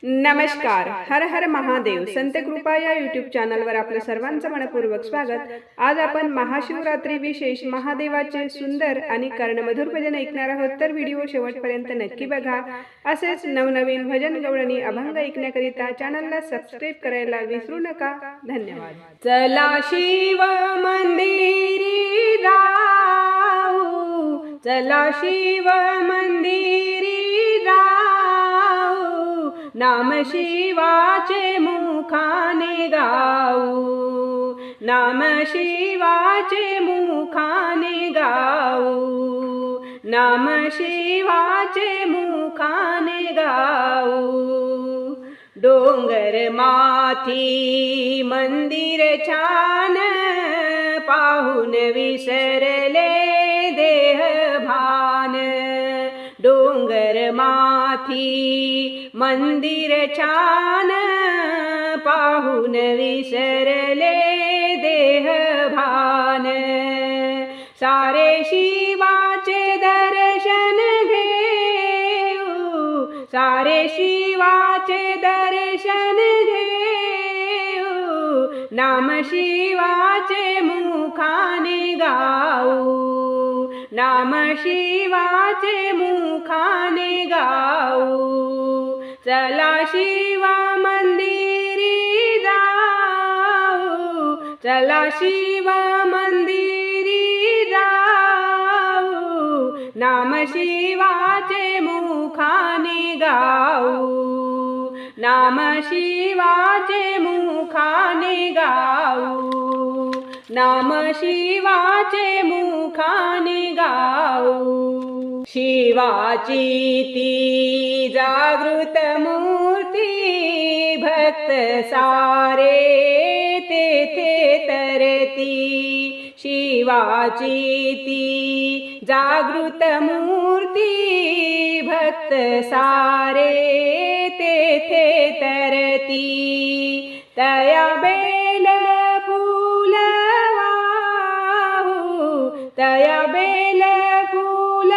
नमस्कार. हर हर महादेव. संत कृपा या यूट्यूब चॅनलवर आपलं सर्वांचं मनपूर्वक स्वागत. आज आपण महाशिवरात्री विशेष महादेवाचे सुंदर आणि कर्णमधुर भजन ऐकणार आहोत, तर व्हिडिओ शेवटपर्यंत नक्की बघा. असेच नवनवीन भजन गवळणी अभंग ऐकण्याकरिता चॅनलला सबस्क्राईब करायला विसरू नका. धन्यवाद. चला शिव मंदिरी जाऊ, चला शिव मंदिरी जाऊ, नाम शिवाचे मुखाने गाऊ, नाम शिवाचे मुखाने गाऊ, नाम शिवाचे मुखाने गाऊ. डोंगर माथी मंदिर छान, पाहून विसरले देह भान. डोंगर माथी मंदिर छान, पाहून विसरले देह भान. सारे शिवाचे दर्शन घेऊ, सारे शिवाचे दर्शन घेऊ, नाम शिवाचे मुखाने गाऊ, नाम शिवाचे मुखाने गाऊ. चला शिवा मंदिरी जाऊ, चला शिवा मंदिरी जाऊ, नाम शिवाचे मुखाने गाऊ, नाम शिवाचे मुखाने गाऊ, नाम शिवाचे मुखाने गाऊ. शिवाची ती जागृत मूर्ती, भक्त सारे तेथे तरती. शिवाची ती जागृत मूर्ती, भक्त सारे तेथे तरती. तया बेल फूल वाहू, तया बेल फूल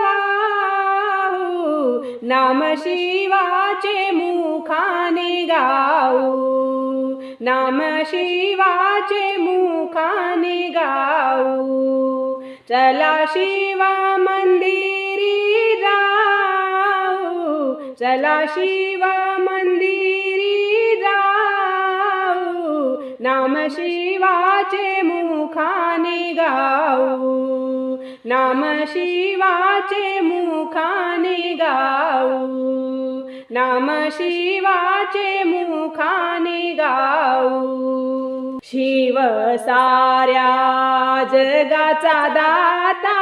वाहू, नाम शिवाचे मुखाने गाऊ, नाम शिवाचे मुखाने गाऊ. चला शिवा मंदिरी जाऊ, चला शिवा मंदिरी जाऊ, नाम शिवाचे मुखाने गाऊ, नाम शिवाचे मुखाने गाऊ, नाम शिवाचे मुखाने गाऊ. शिव साऱ्या जगाचा दाता,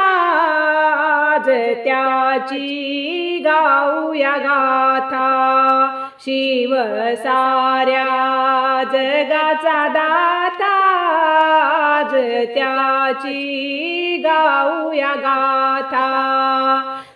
आज त्याची गाऊया गाथा. शिव साऱ्या जगाचा दाता, आज त्याची गाऊया गाथा.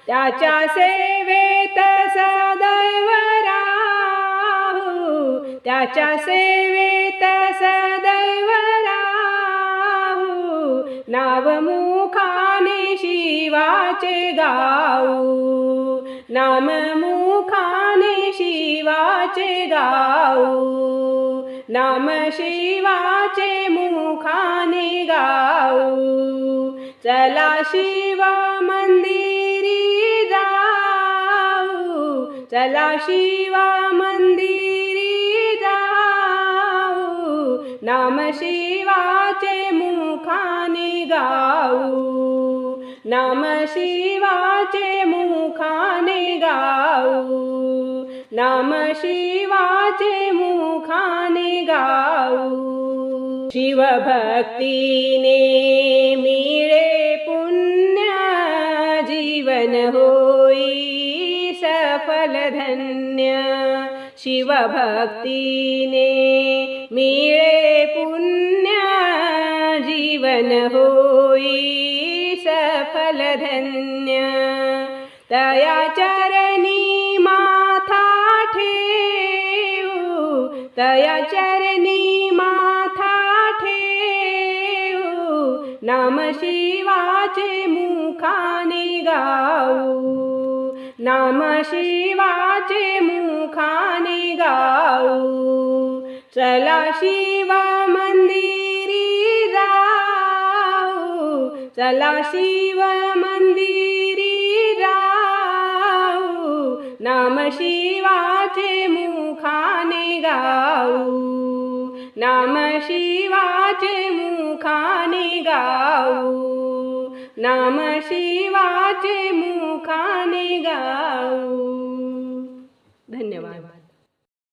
त्याच्या सेवेत सदैव राहू, त्याच्या सेवेत सदैव राहू, नाव मुखाने शिवाचे गाऊ, नाम मुखाने शिवाचे गाऊ, नाम शिवाचे मुखाने गाऊ. चला शिवा मंदिरी जाऊ, चला शिवा मंदिरी जाऊ, नाम शिवाचे मुखाने गाऊ, नाम शिवाचे मुखाने गाऊ, नाम शिवाचे मुखाने गाऊ. शिवभक्तीने मिळे पुण्य, जीवन होई सफल धन्य. शिवभक्तीने मिळे पुण्य, जीवन होई सफल धन्य. तया चरणी माथा ठेवू, तया चरणी माथा ठेवू, नाम शिवाचे मुखाने गाऊ, नाम शिवाचे मुखाने चला शिवा मंदिरी जाऊ, चला शिव मंदिरी जाऊ, नाम शिवाचे मुखाने गाऊ, नाम शिवाचे मुखाने गाऊ, नाम शिवाचे मुखाने गाऊ.